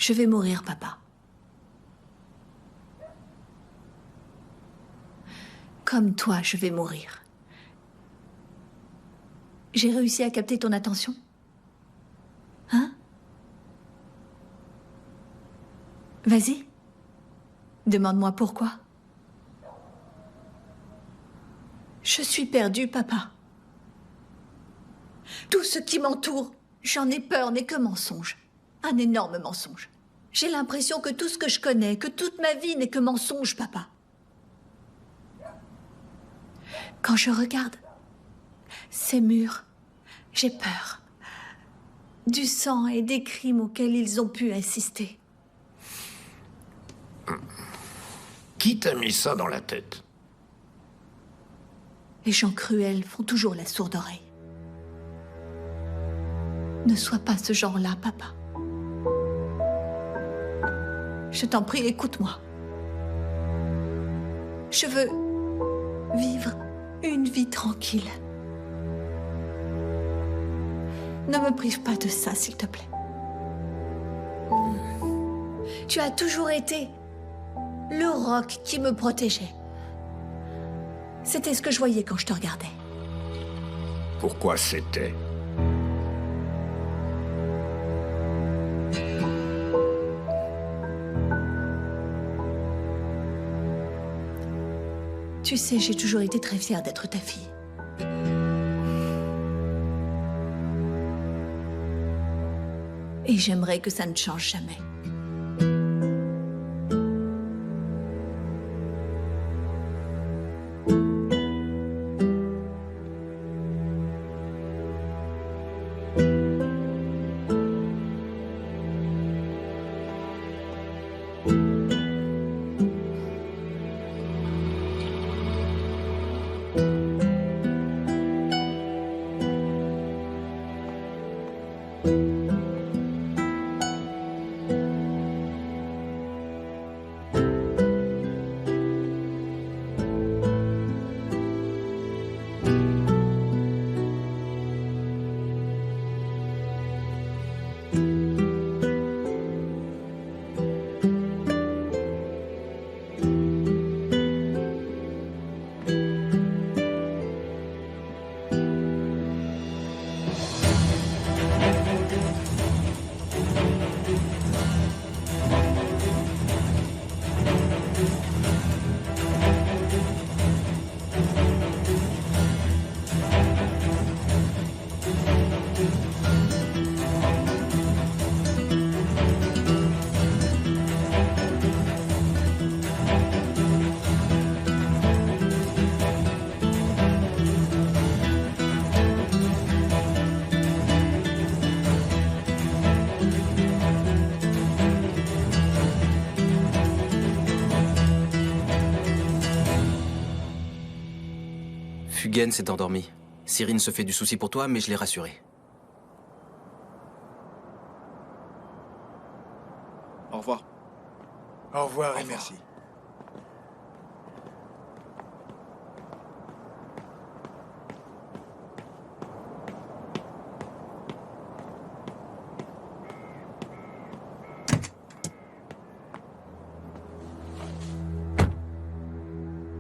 Je vais mourir, papa. Comme toi, je vais mourir. J'ai réussi à capter ton attention? Hein? Vas-y. Demande-moi pourquoi. Je suis perdue, papa. Tout ce qui m'entoure, j'en ai peur, n'est que mensonge. Un énorme mensonge. J'ai l'impression que tout ce que je connais, que toute ma vie n'est que mensonge, papa. Quand je regarde ces murs, j'ai peur. Du sang et des crimes auxquels ils ont pu assister. Qui t'a mis ça dans la tête? Les gens cruels font toujours la sourde oreille. Ne sois pas ce genre-là, papa. Je t'en prie, écoute-moi. Je veux vivre une vie tranquille. Ne me prive pas de ça, s'il te plaît. Tu as toujours été le roc qui me protégeait. C'était ce que je voyais quand je te regardais. Pourquoi c'était? Tu sais, j'ai toujours été très fière d'être ta fille. Et j'aimerais que ça ne change jamais. Fugen s'est endormi. Cyrine se fait du souci pour toi, mais je l'ai rassuré. Au revoir. Au revoir et merci.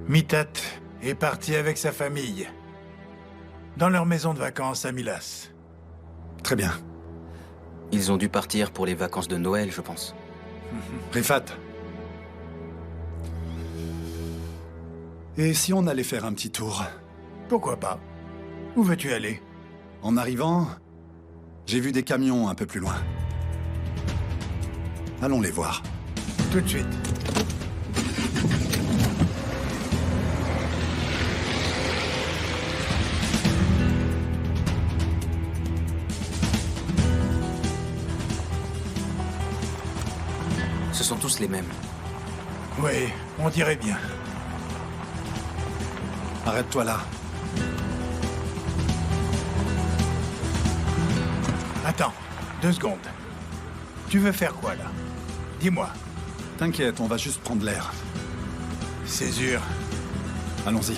Mithat est parti avec sa famille, dans leur maison de vacances à Milas. Très bien. Ils ont dû partir pour les vacances de Noël, je pense. Rifat. Et si on allait faire un petit tour? Pourquoi pas? Où veux-tu aller? En arrivant, j'ai vu des camions un peu plus loin. Allons les voir. Tout de suite. Ce sont tous les mêmes. Oui, on dirait bien. Arrête-toi là. Attends, 2 secondes. Tu veux faire quoi, là? Dis-moi. T'inquiète, on va juste prendre l'air. Césure. Allons-y.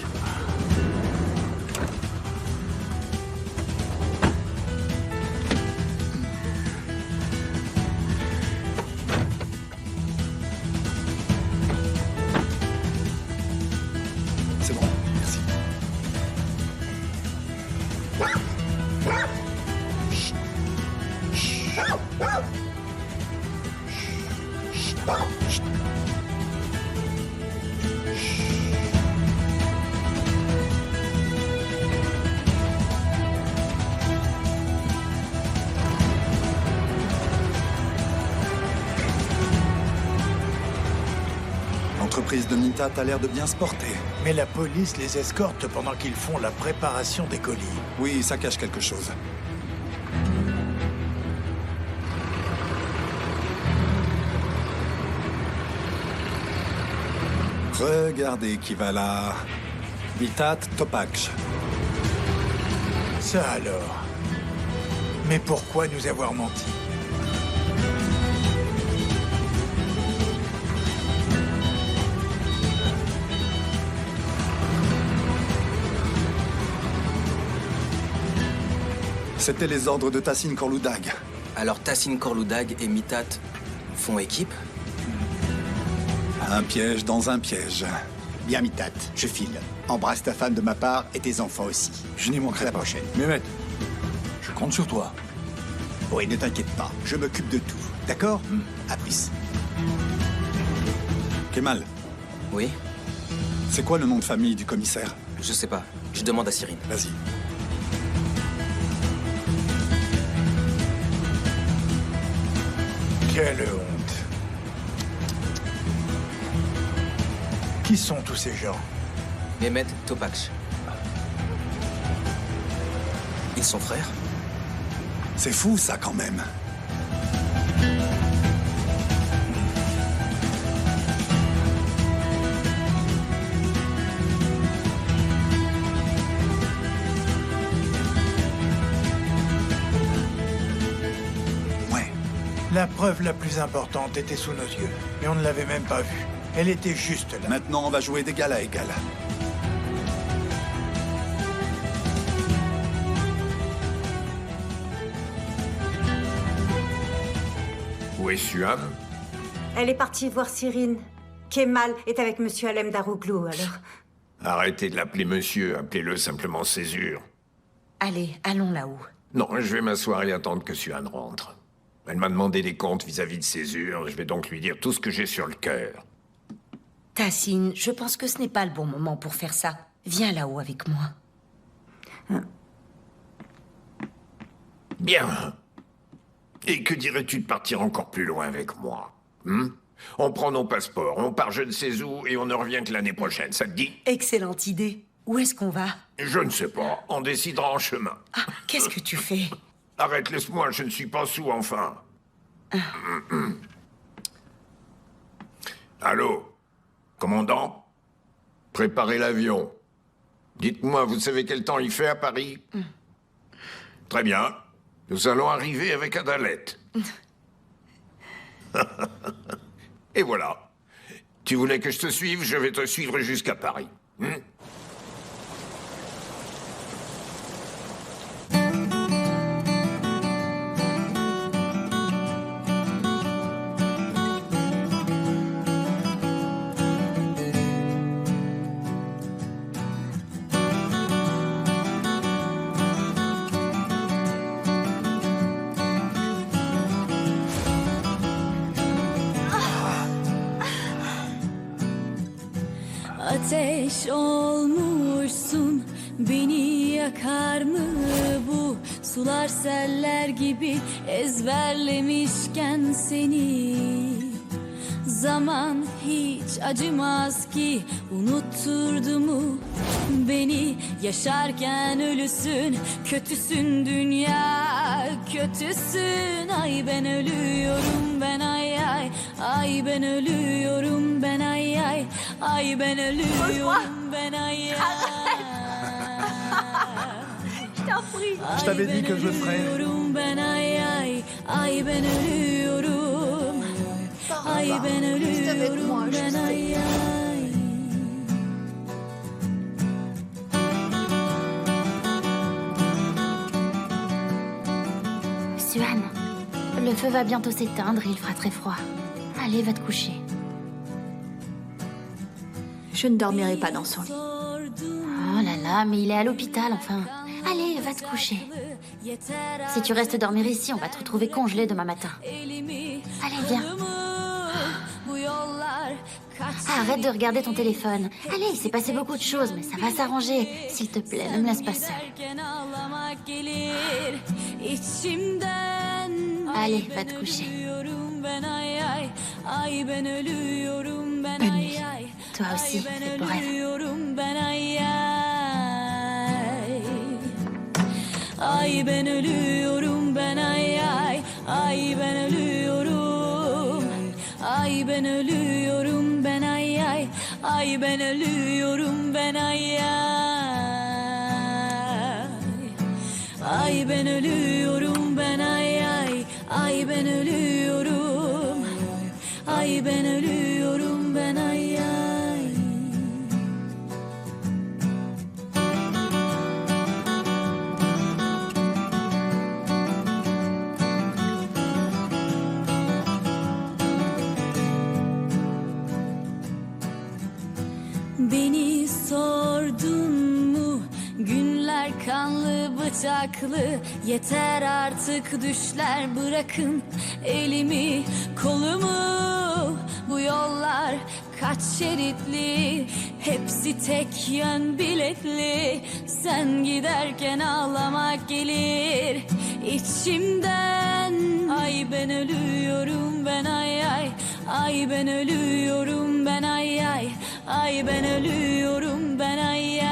L'entreprise de Mittat a l'air de bien se porter. Mais la police les escorte pendant qu'ils font la préparation des colis. Oui, ça cache quelque chose. Regardez qui va là. Mittat Topakj. Ça alors. Mais pourquoi nous avoir menti? C'était les ordres de Tassin Korloudag. Alors Tassin Korloudag et Mittat font équipe? Un piège dans un piège. Bien, Mittat, je file. Embrasse ta femme de ma part et tes enfants aussi. Je n'y À manquerai la pas. prochaine. Mehmet, je compte sur toi. Oui, ne t'inquiète pas, je m'occupe de tout. D'accord À plus. Kemal, Oui? c'est quoi le nom de famille du commissaire? Je sais pas. Je demande à Cyrine. Vas-y. Quelle honte. Qui sont tous ces gens? Mehmet Topakj. Ils sont frères? C'est fou, ça, quand même. Ouais. La preuve la plus importante était sous nos yeux, mais on ne l'avait même pas vue. Elle était juste là. Maintenant, on va jouer d'égal à égal. Où est Suam? Elle est partie voir Cyrine. Kemal est avec Monsieur Alem Darouglou, alors. Arrêtez de l'appeler monsieur, appelez-le simplement Césure. Allez, allons là-haut. Non, je vais m'asseoir et attendre que Suan rentre. Elle m'a demandé des comptes vis-à-vis de Césure, je vais donc lui dire tout ce que j'ai sur le cœur. Tassin, je pense que ce n'est pas le bon moment pour faire ça. Viens là-haut avec moi. Bien. Et que dirais-tu de partir encore plus loin avec moi? On prend nos passeports, on part je ne sais où et on ne revient que l'année prochaine, ça te dit? Excellente idée. Où est-ce qu'on va? Je ne sais pas, on décidera en chemin. Ah, qu'est-ce que tu fais? Arrête, laisse-moi, je ne suis pas sous, enfin. Allô? Commandant? Préparez l'avion. Dites-moi, vous savez quel temps il fait à Paris? Très bien. Nous allons arriver avec Adalette. Et voilà. Tu voulais que je te suive, je vais te suivre jusqu'à Paris. Ateş olmuşsun, beni yakar mı bu? Sular seller gibi ezberlemişken seni. Zaman hiç acımaz ki, unutturdu mu beni? Yaşarken ölüsün, kötüsün dünya, kötüsün. Ay ben ölüyorum ben, ay ay. Ay ben ölüyorum ben, ay ay. Ay ben ölüyorum ben, ay ay. Je t'en prie. Je t'avais dit que je le ferais. Ben ay ay. Ay ben ölüyorum. Ay ben Reste avec ölüyorum moi, je ben, sais. ay ay. Suan, le feu va bientôt s'éteindre et il fera très froid. Allez, va te coucher. Je ne dormirai pas dans son lit. Oh là là, mais il est à l'hôpital, enfin. Allez, va te coucher. Si tu restes dormir ici, on va te retrouver congelé demain matin. Allez, viens. Arrête de regarder ton téléphone. Allez, il s'est passé beaucoup de choses, mais ça va s'arranger. S'il te plaît, ne me laisse pas seule. Allez, va te coucher. Bonne nuit. Toi aussi, fais beau rêve. Ölüyorum ben ay ay. Ay ben ölüyorum ben ay ay. Ay ben ölüyorum. Ay ben ölüyorum ben ay ay. Ay ben ölüyorum ben ay ay. Ay ben ölüyorum ben ay ay. Ay ben ölüyorum. Ay ben ölüyorum ben ay ay. Beni sordun mu? Günler kanlı bıçaklı. Yeter artık düşler, bırakın elimi kolumu. Bu yollar kaç şeritli, hepsi tek yön biletli. Sen giderken ağlamak gelir içimden. Ay ben ölüyorum ben ay ay. Ay ben ölüyorum ben ay ay. Ay ben ölüyorum ben ay ay.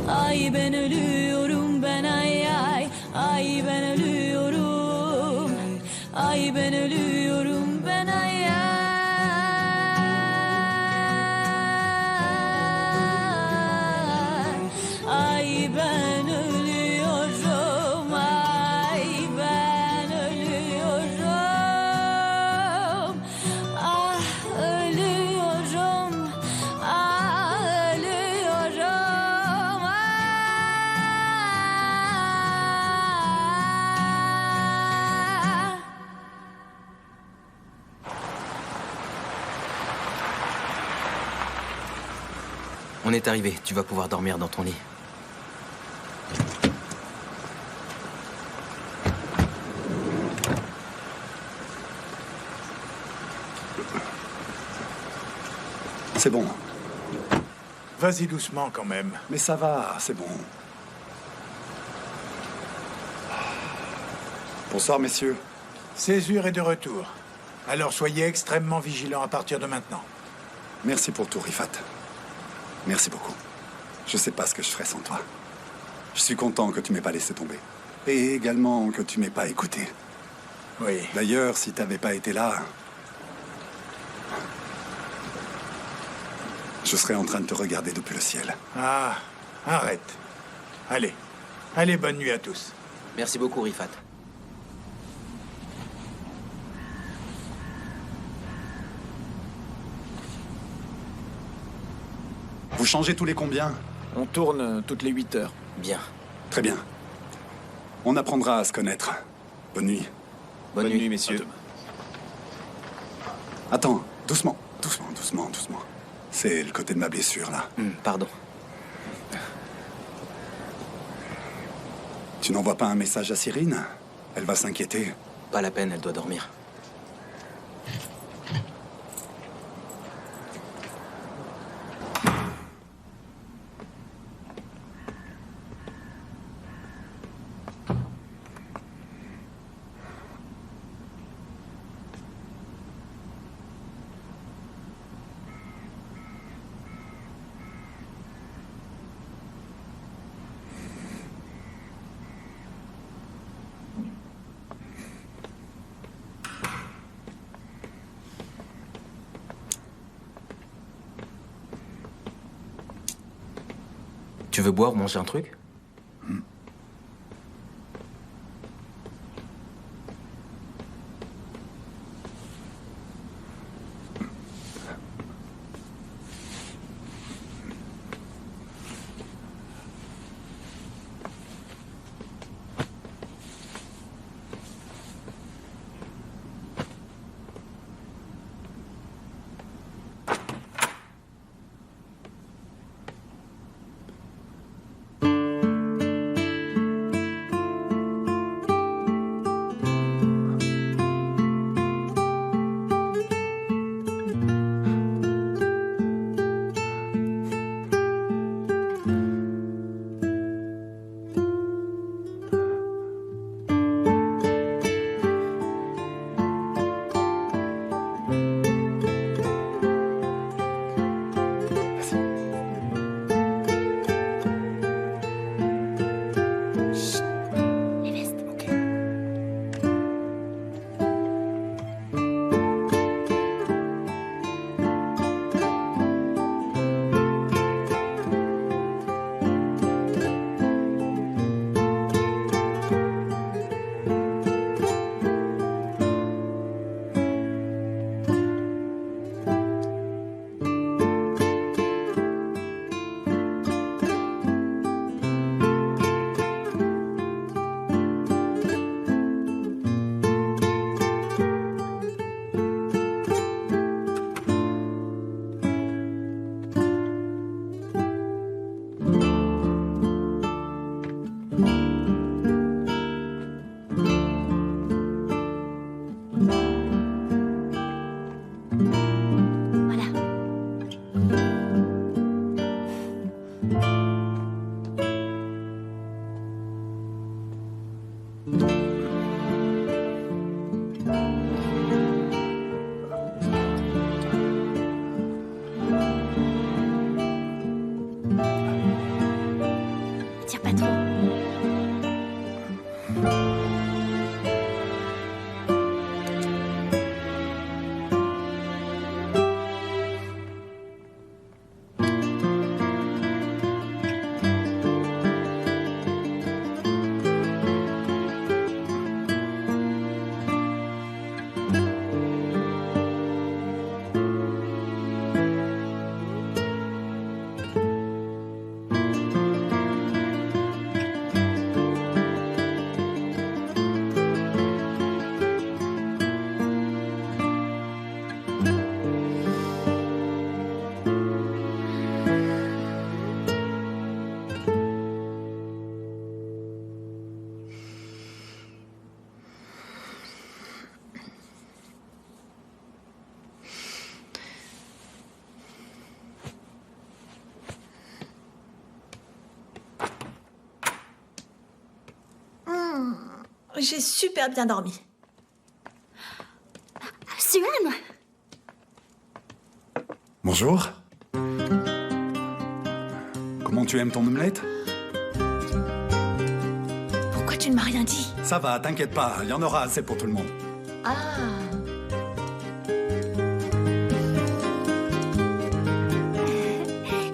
Ay ben ölüyorum ben ay ay. Ay ben ölüyorum. Ay ben ölüyorum ben ay ay. Ay ben ölüyorum. Ay ben ölüyorum. Ah ölüyorum. Ah ölüyorum. Ah. On est arrivé, tu vas pouvoir dormir dans ton lit. C'est bon. Vas-y doucement quand même. Mais ça va, c'est bon. Bonsoir, messieurs. Césure est de retour. Alors soyez extrêmement vigilants à partir de maintenant. Merci pour tout, Rifat. Merci beaucoup. Je sais pas ce que je ferais sans toi. Je suis content que tu m'aies pas laissé tomber. Et également que tu m'aies pas écouté. Oui. D'ailleurs, si t'avais pas été là, je serais en train de te regarder depuis le ciel. Ah, arrête. Allez. Allez, bonne nuit à tous. Merci beaucoup, Rifat. Vous changez tous les combien? On tourne toutes les 8 heures. Bien. Très bien. On apprendra à se connaître. Bonne nuit. Bonne nuit, messieurs. Attends, doucement, doucement, doucement, doucement. C'est le côté de ma blessure, là. Pardon. Tu n'envoies pas un message à Cyrine? Elle va s'inquiéter. Pas la peine, elle doit dormir. Tu veux boire ou manger un truc? J'ai super bien dormi. Suan! Bonjour. Comment tu aimes ton omelette? Pourquoi tu ne m'as rien dit? Ça va, t'inquiète pas, il y en aura assez pour tout le monde. Ah.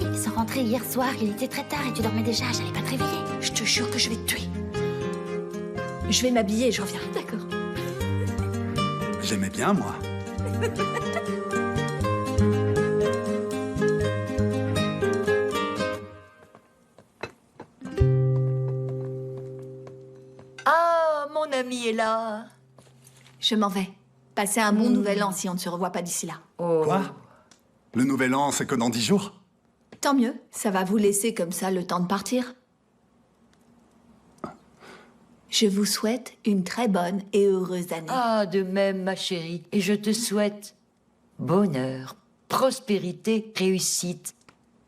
Ils sont rentrés hier soir, il était très tard et tu dormais déjà, j'allais pas te réveiller. Je te jure que je vais te tuer. Je vais m'habiller et je reviens. D'accord. J'aimais bien, moi. Ah, mon ami est là. Je m'en vais. Passez un bon nouvel an si on ne se revoit pas d'ici là. Oh. Quoi? Le nouvel an, c'est que dans 10 jours? Tant mieux. Ça va vous laisser comme ça le temps de partir. Je vous souhaite une très bonne et heureuse année. Ah, de même, ma chérie. Et je te souhaite bonheur, prospérité, réussite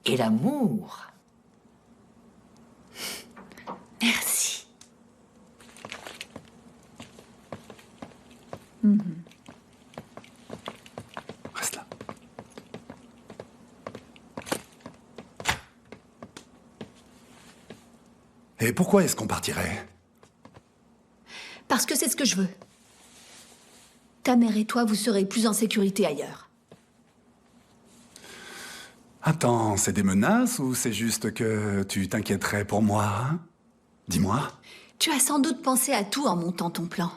et l'amour. Merci. Reste là. Et pourquoi est-ce qu'on partirait? Parce que c'est ce que je veux. Ta mère et toi, vous serez plus en sécurité ailleurs. Attends, c'est des menaces ou c'est juste que tu t'inquiéterais pour moi, hein? Dis-moi. Tu as sans doute pensé à tout en montant ton plan.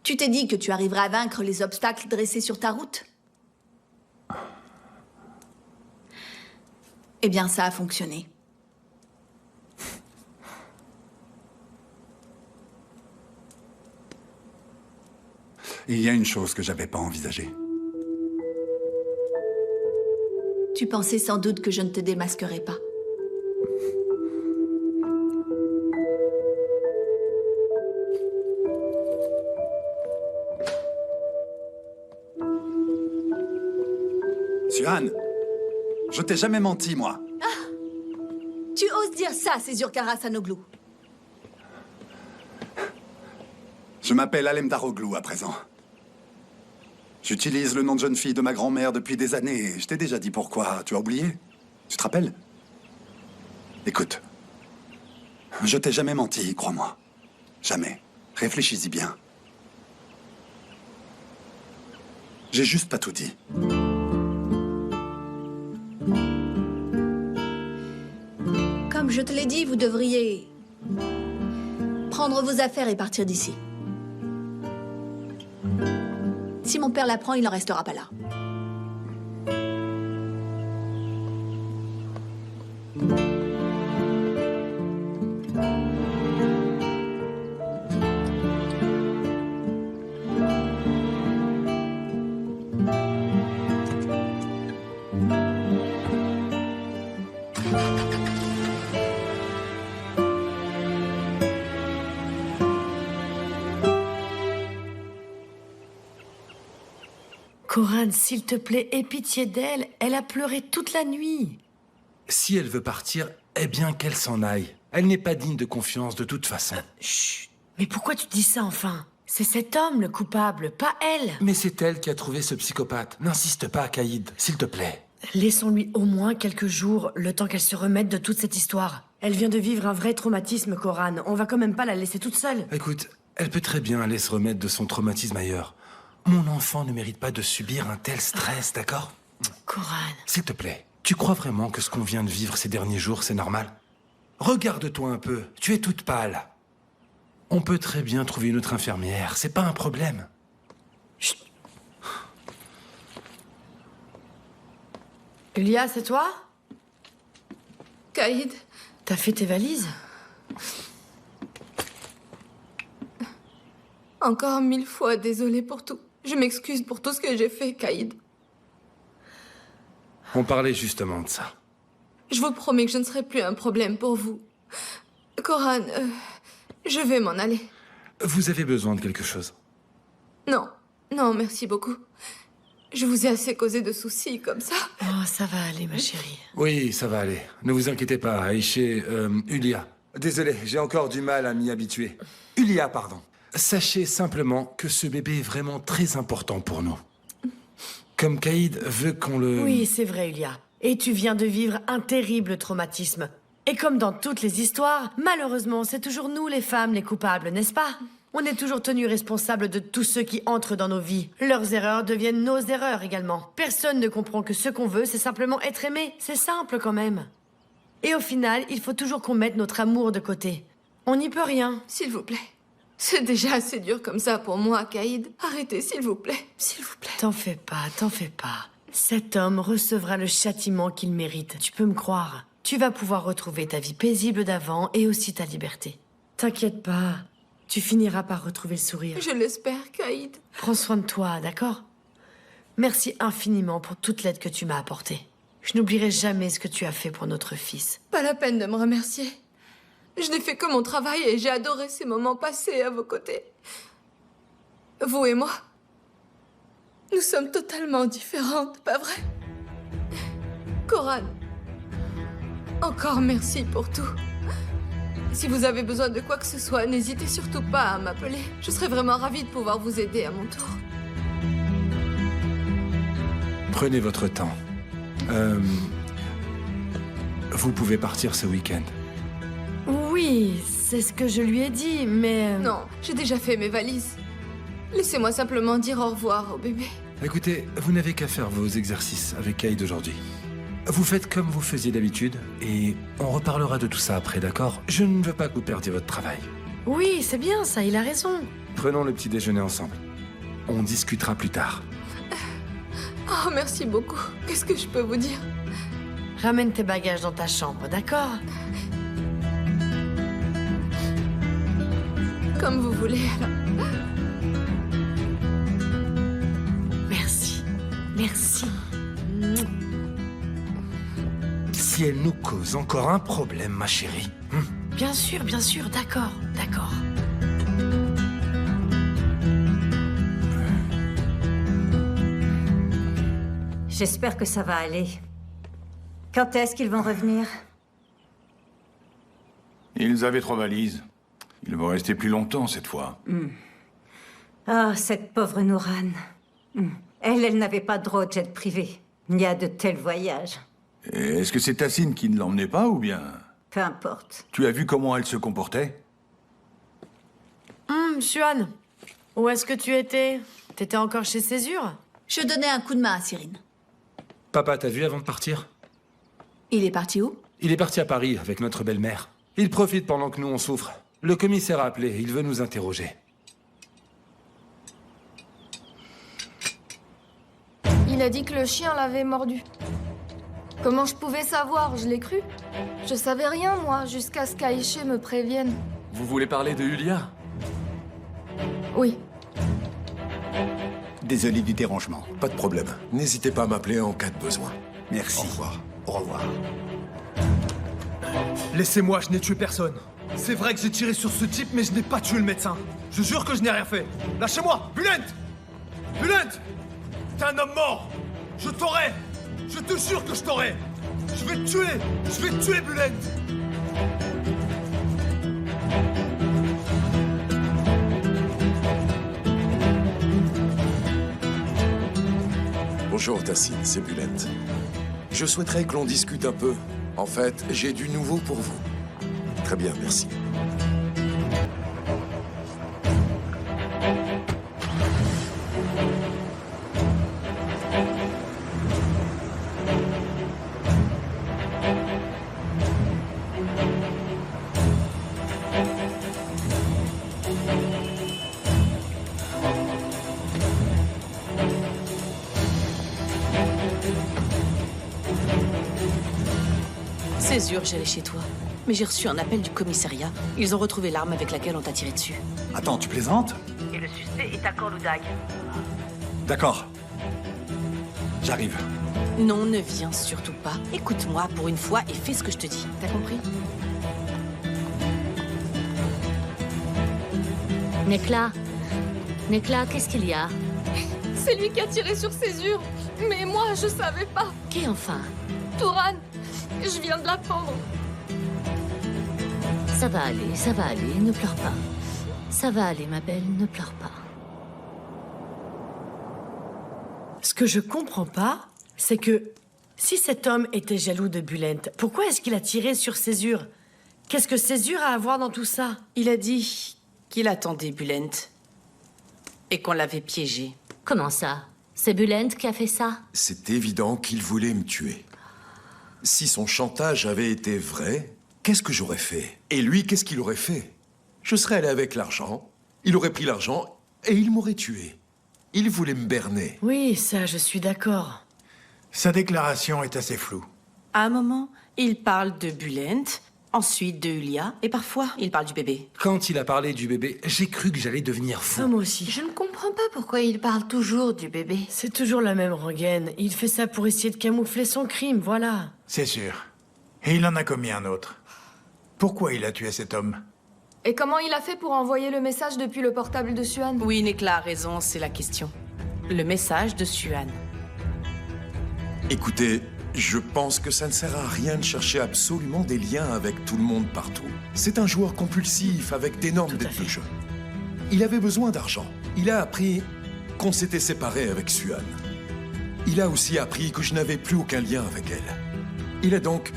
Tu t'es dit que tu arriverais à vaincre les obstacles dressés sur ta route? Eh bien, ça a fonctionné. Il y a une chose que j'avais pas envisagée. Tu pensais sans doute que je ne te démasquerais pas. Suan, je t'ai jamais menti, moi. Tu oses dire ça, Césur Karasanoglu? Je m'appelle Alem Daroglu à présent. J'utilise le nom de jeune fille de ma grand-mère depuis des années. Je t'ai déjà dit pourquoi. Tu as oublié? Tu te rappelles? Écoute, je t'ai jamais menti, crois-moi. Jamais. Réfléchis-y bien. J'ai juste pas tout dit. Comme je te l'ai dit, vous devriez prendre vos affaires et partir d'ici. Si mon père l'apprend, il n'en restera pas là. Coran, s'il te plaît, aie pitié d'elle. Elle a pleuré toute la nuit. Si elle veut partir, eh bien qu'elle s'en aille. Elle n'est pas digne de confiance de toute façon. Chut. Mais pourquoi tu dis ça enfin? C'est cet homme le coupable, pas elle. Mais c'est elle qui a trouvé ce psychopathe. N'insiste pas, Caïd, s'il te plaît. Laissons-lui au moins quelques jours, le temps qu'elle se remette de toute cette histoire. Elle vient de vivre un vrai traumatisme, Coran. On va quand même pas la laisser toute seule. Écoute, elle peut très bien aller se remettre de son traumatisme ailleurs. Mon enfant ne mérite pas de subir un tel stress, d'accord? Coran. S'il te plaît, tu crois vraiment que ce qu'on vient de vivre ces derniers jours, c'est normal? Regarde-toi un peu, tu es toute pâle. On peut très bien trouver une autre infirmière, c'est pas un problème. Chut. Ulia, c'est toi? Caïd. T'as fait tes valises? Encore 1000 fois désolée pour tout. Je m'excuse pour tout ce que j'ai fait, Caïd. On parlait justement de ça. Je vous promets que je ne serai plus un problème pour vous. Coran, je vais m'en aller. Vous avez besoin de quelque chose? Non, non, merci beaucoup. Je vous ai assez causé de soucis comme ça. Oh, ça va aller, ma chérie. Oui, ça va aller. Ne vous inquiétez pas, Aïché, Ulia. Désolé, j'ai encore du mal à m'y habituer. Ulia, pardon. Sachez simplement que ce bébé est vraiment très important pour nous. Comme Caïd veut qu'on le... Oui, c'est vrai, Yulia. Et tu viens de vivre un terrible traumatisme. Et comme dans toutes les histoires, malheureusement, c'est toujours nous les femmes les coupables, n'est-ce pas? On est toujours tenus responsables de tous ceux qui entrent dans nos vies. Leurs erreurs deviennent nos erreurs également. Personne ne comprend que ce qu'on veut, c'est simplement être aimé. C'est simple quand même. Et au final, il faut toujours qu'on mette notre amour de côté. On n'y peut rien. S'il vous plaît. C'est déjà assez dur comme ça pour moi, Caïd. Arrêtez, s'il vous plaît. S'il vous plaît. T'en fais pas, t'en fais pas. Cet homme recevra le châtiment qu'il mérite. Tu peux me croire. Tu vas pouvoir retrouver ta vie paisible d'avant et aussi ta liberté. T'inquiète pas. Tu finiras par retrouver le sourire. Je l'espère, Caïd. Prends soin de toi, d'accord? Merci infiniment pour toute l'aide que tu m'as apportée. Je n'oublierai jamais ce que tu as fait pour notre fils. Pas la peine de me remercier. Je n'ai fait que mon travail et j'ai adoré ces moments passés à vos côtés. Vous et moi, nous sommes totalement différentes, pas vrai? Coran, encore merci pour tout. Si vous avez besoin de quoi que ce soit, n'hésitez surtout pas à m'appeler. Je serais vraiment ravie de pouvoir vous aider à mon tour. Prenez votre temps. Vous pouvez partir ce week-end. Oui, c'est ce que je lui ai dit, mais... Non, j'ai déjà fait mes valises. Laissez-moi simplement dire au revoir au bébé. Écoutez, vous n'avez qu'à faire vos exercices avec Caïd aujourd'hui. Vous faites comme vous faisiez d'habitude, et on reparlera de tout ça après, d'accord? Je ne veux pas que vous perdiez votre travail. Oui, c'est bien ça, il a raison. Prenons le petit déjeuner ensemble. On discutera plus tard. Oh, merci beaucoup. Qu'est-ce que je peux vous dire? Ramène tes bagages dans ta chambre, d'accord? Comme vous voulez, alors. Merci. Merci. Si elle nous cause encore un problème, ma chérie. Bien sûr, d'accord, d'accord. J'espère que ça va aller. Quand est-ce qu'ils vont revenir? Ils avaient 3 valises. Ils vont rester plus longtemps cette fois. Ah, cette pauvre Nouran. Elle n'avait pas droit au jet privé. Il y a de tels voyages. Et est-ce que c'est Tassine qui ne l'emmenait pas ou bien... Peu importe. Tu as vu comment elle se comportait? Xuan, où est-ce que tu étais? T'étais encore chez Césure? Je donnais un coup de main à Cyrine. Papa, t'as vu avant de partir? Il est parti où? Il est parti à Paris avec notre belle-mère. Il profite pendant que nous on souffre. Le commissaire a appelé, il veut nous interroger. Il a dit que le chien l'avait mordu. Comment je pouvais savoir? Je l'ai cru. Je savais rien, moi, jusqu'à ce qu'Aïché me prévienne. Vous voulez parler de Yulia? Oui. Désolé du dérangement. Pas de problème. N'hésitez pas à m'appeler en cas de besoin. Merci. Au revoir. Au revoir. Laissez-moi, je n'ai tué personne. C'est vrai que j'ai tiré sur ce type, mais je n'ai pas tué le médecin. Je jure que je n'ai rien fait. Lâchez-moi! Bulent! Bulent! T'es un homme mort! Je t'aurai! Je te jure que je t'aurai! Je vais te tuer! Je vais te tuer, Bulent! Bonjour Tassine, c'est Bulent. Je souhaiterais que l'on discute un peu. En fait, j'ai du nouveau pour vous. Très bien, merci. Césure, j'allais chez toi. Mais j'ai reçu un appel du commissariat. Ils ont retrouvé l'arme avec laquelle on t'a tiré dessus. Attends, tu plaisantes? Et le suspect est à Corloudag. D'accord. J'arrive. Non, ne viens surtout pas. Écoute-moi pour une fois et fais ce que je te dis. T'as compris? Nekla. Nekla, qu'est-ce qu'il y a? C'est lui qui a tiré sur Césure. Mais moi, je savais pas. Qui enfin? Touran. Je viens de l'apprendre. Ça va aller, ne pleure pas. Ça va aller, ma belle, ne pleure pas. Ce que je comprends pas, c'est que si cet homme était jaloux de Bulent, pourquoi est-ce qu'il a tiré sur Césure? Qu'est-ce que Césure a à voir dans tout ça? Il a dit qu'il attendait Bulent et qu'on l'avait piégé. Comment ça? C'est Bulent qui a fait ça? C'est évident qu'il voulait me tuer. Si son chantage avait été vrai, qu'est-ce que j'aurais fait? Et lui, qu'est-ce qu'il aurait fait? Je serais allé avec l'argent, il aurait pris l'argent et il m'aurait tué. Il voulait me berner. Oui, ça, je suis d'accord. Sa déclaration est assez floue. À un moment, il parle de Bulent, ensuite de Yulia, et parfois, il parle du bébé. Quand il a parlé du bébé, j'ai cru que j'allais devenir fou. Ah, moi aussi. Je ne comprends pas pourquoi il parle toujours du bébé. C'est toujours la même rengaine. Il fait ça pour essayer de camoufler son crime, voilà. C'est sûr. Et il en a commis un autre. Pourquoi il a tué cet homme? Et comment il a fait pour envoyer le message depuis le portable de Suan? Oui, Nekla a raison, c'est la question. Le message de Suan. Écoutez, je pense que ça ne sert à rien de chercher absolument des liens avec tout le monde partout. C'est un joueur compulsif avec d'énormes dettes de jeu. Il avait besoin d'argent. Il a appris qu'on s'était séparés avec Suan. Il a aussi appris que je n'avais plus aucun lien avec elle. Il a donc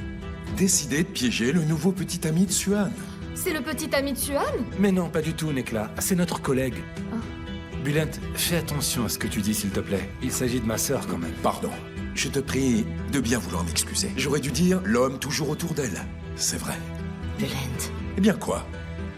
décidé de piéger le nouveau petit ami de Suan. C'est le petit ami de Suan? Mais non, pas du tout, Nekla. C'est notre collègue. Bulent, fais attention à ce que tu dis, s'il te plaît. Il s'agit de ma sœur, quand même. Pardon. Je te prie de bien vouloir m'excuser. J'aurais dû dire l'homme toujours autour d'elle. C'est vrai. Bulent. Eh bien quoi?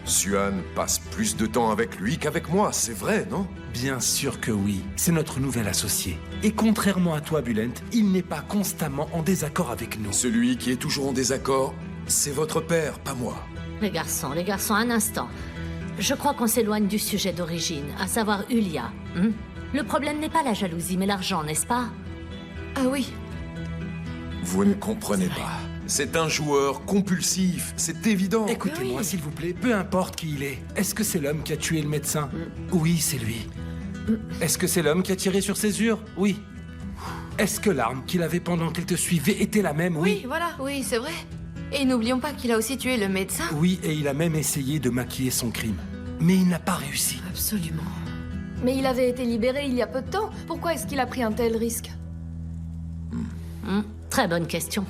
Suan passe plus de temps avec lui qu'avec moi, c'est vrai, non? Bien sûr que oui. C'est notre nouvel associé. Et contrairement à toi, Bulent, il n'est pas constamment en désaccord avec nous. Celui qui est toujours en désaccord, c'est votre père, pas moi. Les garçons, un instant. Je crois qu'on s'éloigne du sujet d'origine, à savoir Yulia. Le problème n'est pas la jalousie, mais l'argent, n'est-ce pas? Ah oui. Vous ne comprenez pas. C'est un joueur compulsif, c'est évident. Écoutez-moi, s'il vous plaît, peu importe qui il est. Est-ce que c'est l'homme qui a tué le médecin? Oui, c'est lui. Est-ce que c'est l'homme qui a tiré sur Césure? Oui. Est-ce que l'arme qu'il avait pendant qu'il te suivait était la même? Oui. Voilà. Oui, c'est vrai. Et n'oublions pas qu'il a aussi tué le médecin. Oui, et il a même essayé de maquiller son crime. Mais il n'a pas réussi. Absolument. Mais il avait été libéré il y a peu de temps. Pourquoi est-ce qu'il a pris un tel risque? Très bonne question.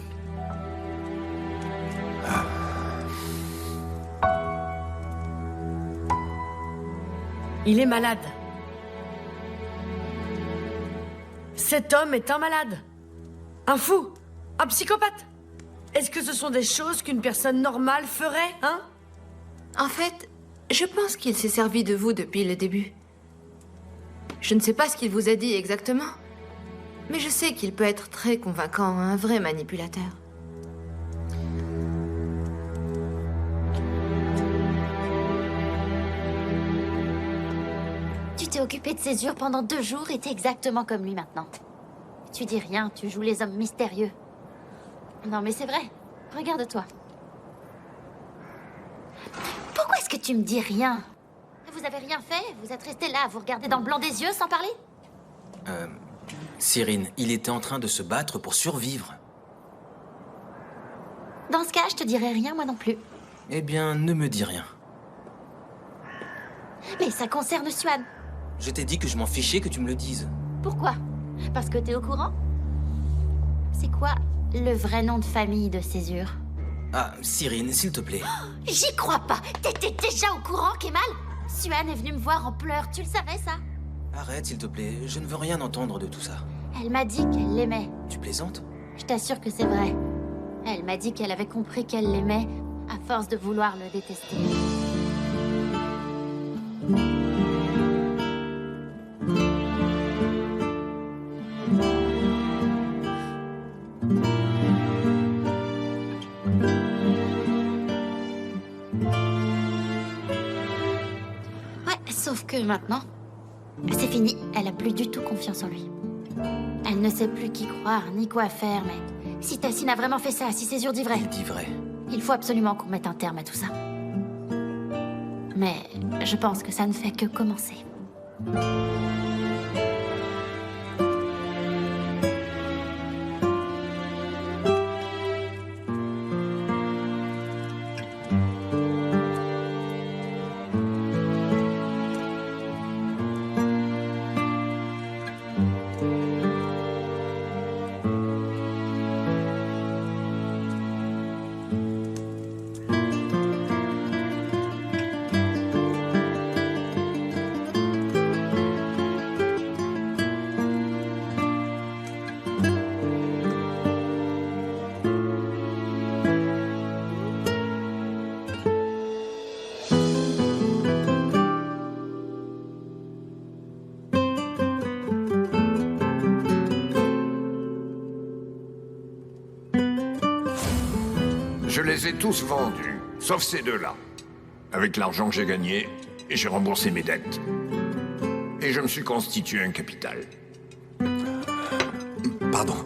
Il est malade. Cet homme est un malade. Un fou. Un psychopathe. Est-ce que ce sont des choses qu'une personne normale ferait, hein? En fait, je pense qu'il s'est servi de vous depuis le début. Je ne sais pas ce qu'il vous a dit exactement, mais je sais qu'il peut être très convaincant, un vrai manipulateur. Tu t'es occupé de Césure pendant 2 jours et t'es exactement comme lui maintenant. Tu dis rien, tu joues les hommes mystérieux. Non mais c'est vrai, regarde-toi. Pourquoi est-ce que tu me dis rien? Vous avez rien fait? Vous êtes resté là à vous regarder dans le blanc des yeux sans parler? Cyrine, il était en train de se battre pour survivre. Dans ce cas, je te dirai rien, moi non plus. Eh bien, ne me dis rien. Mais ça concerne Suan. Je t'ai dit que je m'en fichais que tu me le dises. Pourquoi? Parce que t'es au courant? C'est quoi le vrai nom de famille de Césure? Ah, Cyrine, s'il te plaît. J'y crois pas! T'étais déjà au courant, Kemal? Suan est venue me voir en pleurs, tu le savais ça? Arrête, s'il te plaît, je ne veux rien entendre de tout ça. Elle m'a dit qu'elle l'aimait. Tu plaisantes? Je t'assure que c'est vrai. Elle m'a dit qu'elle avait compris qu'elle l'aimait à force de vouloir le détester. Sauf que maintenant, c'est fini. Elle a plus du tout confiance en lui. Elle ne sait plus qui croire, ni quoi faire, mais... Si Tassine a vraiment fait ça, si Césure dit vrai... Il dit vrai. Il faut absolument qu'on mette un terme à tout ça. Mais je pense que ça ne fait que commencer. Je les ai tous vendus, sauf ces deux-là. Avec l'argent que j'ai gagné, j'ai remboursé mes dettes. Et je me suis constitué un capital. Pardon.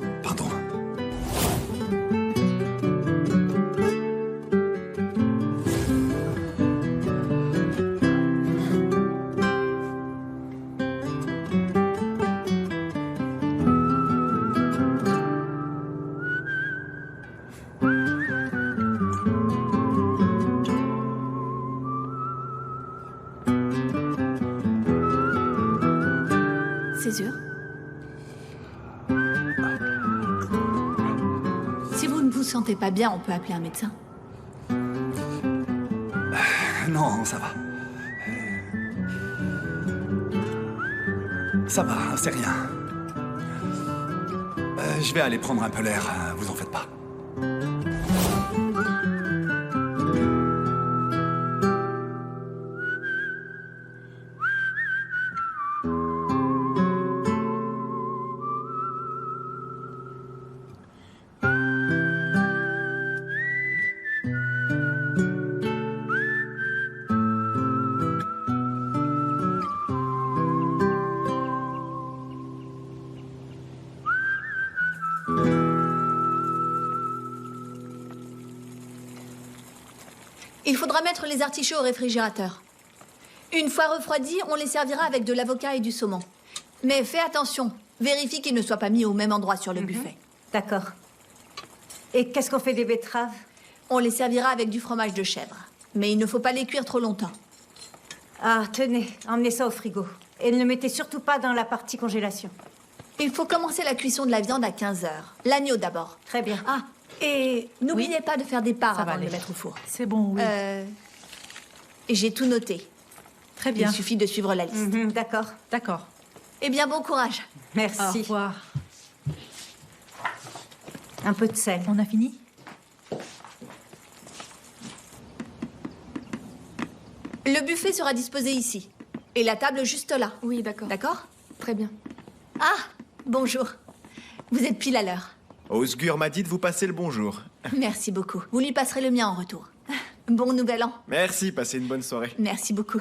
Césure. Si vous ne vous sentez pas bien, on peut appeler un médecin. Non, ça va. Ça va, c'est rien. Je vais aller prendre un peu l'air, vous en faites pas. Il faudra mettre les artichauts au réfrigérateur. Une fois refroidis, on les servira avec de l'avocat et du saumon. Mais fais attention, vérifie qu'ils ne soient pas mis au même endroit sur le buffet. D'accord. Et qu'est-ce qu'on fait des betteraves? On les servira avec du fromage de chèvre. Mais il ne faut pas les cuire trop longtemps. Ah, tenez, emmenez ça au frigo. Et ne le mettez surtout pas dans la partie congélation. Il faut commencer la cuisson de la viande à 15 heures. L'agneau d'abord. Très bien. Ah, et n'oubliez pas de faire des parts Ça va avant de les aller. mettre au four. C'est bon, oui. J'ai tout noté. Très bien. Il suffit de suivre la liste. D'accord. D'accord. Eh bien, bon courage. Merci. Au revoir. Un peu de sel. On a fini? Le buffet sera disposé ici. Et la table juste là. Oui, d'accord. D'accord? Très bien. Ah, bonjour. Vous êtes pile à l'heure. Osgur m'a dit de vous passer le bonjour. Merci beaucoup. Vous lui passerez le mien en retour. Bon nouvel an. Merci, passez une bonne soirée. Merci beaucoup.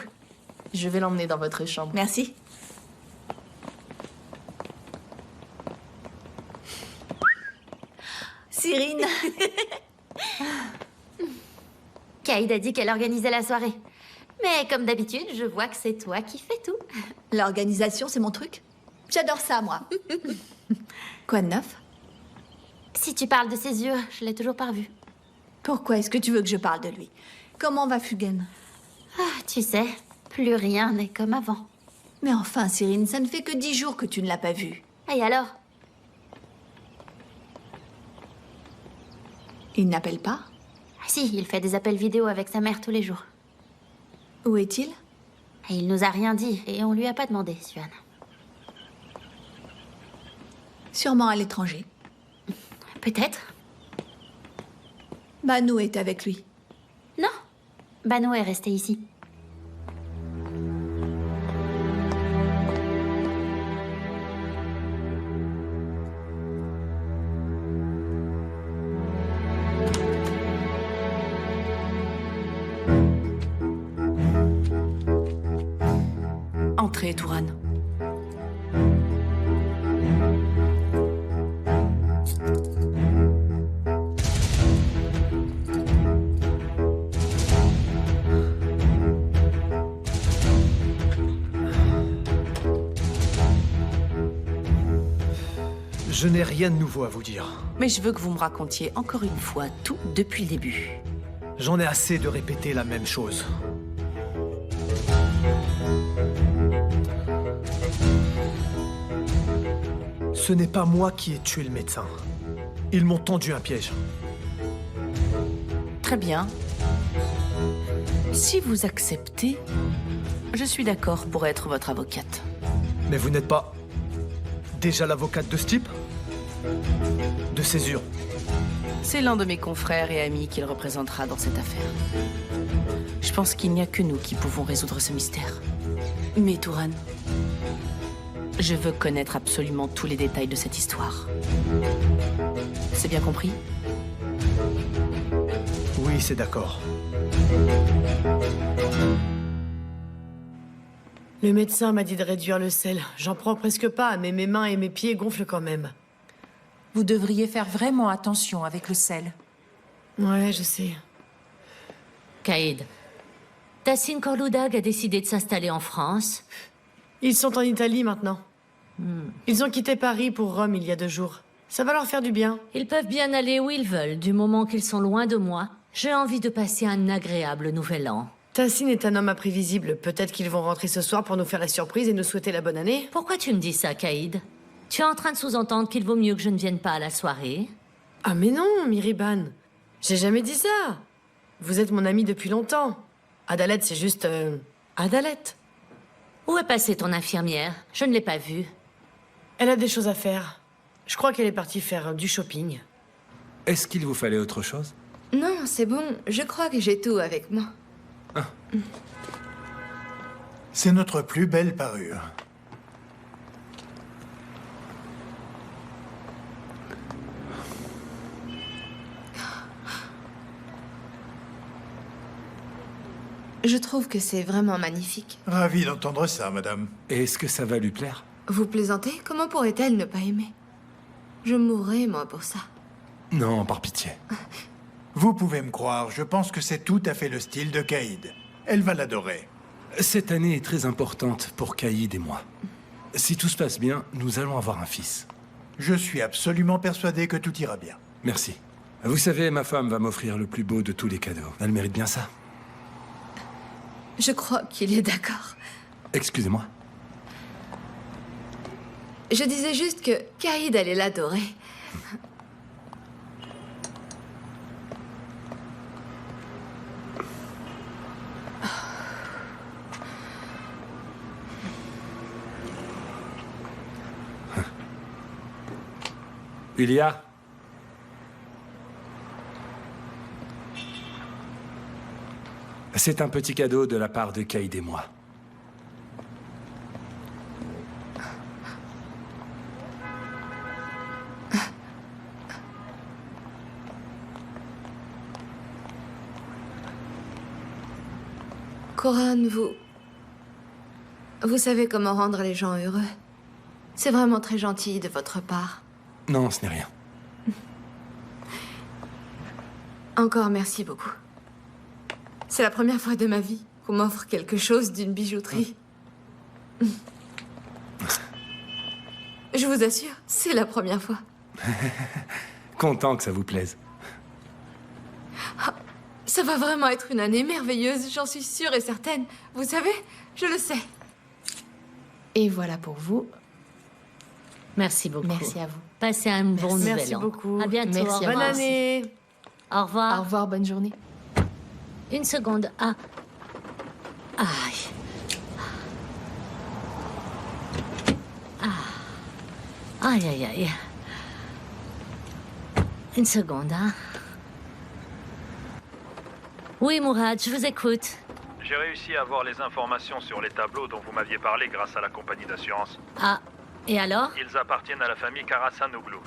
Je vais l'emmener dans votre chambre. Merci. Cyrine. Caïd a dit qu'elle organisait la soirée. Mais comme d'habitude, je vois que c'est toi qui fais tout. L'organisation, c'est mon truc. J'adore ça, moi. Quoi de neuf? Si tu parles de Césure, je l'ai toujours pas revu. Pourquoi est-ce que tu veux que je parle de lui? Comment va Fugen? Ah, tu sais, plus rien n'est comme avant. Mais enfin, Cyrine, ça ne fait que 10 jours que tu ne l'as pas vu. Et alors? Il n'appelle pas? Ah si, il fait des appels vidéo avec sa mère tous les jours. Où est-il? Et il nous a rien dit, et on lui a pas demandé, Suan. Sûrement à l'étranger. Peut-être. Banu est avec lui. Non, Banu est resté ici. Entrez, Touran. Je n'ai rien de nouveau à vous dire. Mais je veux que vous me racontiez encore une fois tout depuis le début. J'en ai assez de répéter la même chose. Ce n'est pas moi qui ai tué le médecin. Ils m'ont tendu un piège. Très bien. Si vous acceptez, je suis d'accord pour être votre avocate. Mais vous n'êtes pas déjà l'avocate de ce type? De Césure? C'est l'un de mes confrères et amis qu'il représentera dans cette affaire. Je pense qu'il n'y a que nous qui pouvons résoudre ce mystère. Mais Touran, je veux connaître absolument tous les détails de cette histoire. C'est bien compris? Oui, c'est d'accord. Le médecin m'a dit de réduire le sel. J'en prends presque pas, mais mes mains et mes pieds gonflent quand même. Vous devriez faire vraiment attention avec le sel. Ouais, je sais. Caïd, Tassine Korloudag a décidé de s'installer en France. Ils sont en Italie maintenant. Ils ont quitté Paris pour Rome il y a 2 jours. Ça va leur faire du bien. Ils peuvent bien aller où ils veulent, du moment qu'ils sont loin de moi. J'ai envie de passer un agréable nouvel an. Tassine est un homme imprévisible. Peut-être qu'ils vont rentrer ce soir pour nous faire la surprise et nous souhaiter la bonne année. Pourquoi tu me dis ça, Caïd? Tu es en train de sous-entendre qu'il vaut mieux que je ne vienne pas à la soirée? Ah mais non, Miriban. J'ai jamais dit ça. Vous êtes mon amie depuis longtemps. Adalette, c'est juste... Adalette. Où est passée ton infirmière? Je ne l'ai pas vue. Elle a des choses à faire. Je crois qu'elle est partie faire du shopping. Est-ce qu'il vous fallait autre chose? Non, c'est bon. Je crois que j'ai tout avec moi. C'est notre plus belle parure. Je trouve que c'est vraiment magnifique. Ravi d'entendre ça, madame. Et est-ce que ça va lui plaire? Vous plaisantez? Comment pourrait-elle ne pas aimer? Je mourrais, moi, pour ça. Non, par pitié. Vous pouvez me croire, je pense que c'est tout à fait le style de Caïd. Elle va l'adorer. Cette année est très importante pour Caïd et moi. Si tout se passe bien, nous allons avoir un fils. Je suis absolument persuadé que tout ira bien. Merci. Vous savez, ma femme va m'offrir le plus beau de tous les cadeaux. Elle mérite bien ça. Je crois qu'il est d'accord. Excusez-moi. Je disais juste que Caïd allait l'adorer. Julia? C'est un petit cadeau de la part de Caïd et moi. Coran, vous savez comment rendre les gens heureux. C'est vraiment très gentil de votre part. Non, ce n'est rien. Encore merci beaucoup. C'est la première fois de ma vie qu'on m'offre quelque chose d'une bijouterie. Je vous assure, c'est la première fois. Content que ça vous plaise. Ça va vraiment être une année merveilleuse, j'en suis sûre et certaine. Vous savez, je le sais. Et voilà pour vous. Merci beaucoup. Merci à vous. Passez un bon nouvel an. Merci beaucoup. À bientôt. Merci, Au revoir. Bonne année. Au revoir. Au revoir, bonne journée. Une seconde. Ah. Aïe. Ah. Aïe, aïe, aïe. Une seconde, hein. Oui, Mourad, je vous écoute. J'ai réussi à avoir les informations sur les tableaux dont vous m'aviez parlé grâce à la compagnie d'assurance. Ah, et alors? Ils appartiennent à la famille Karasanoglou.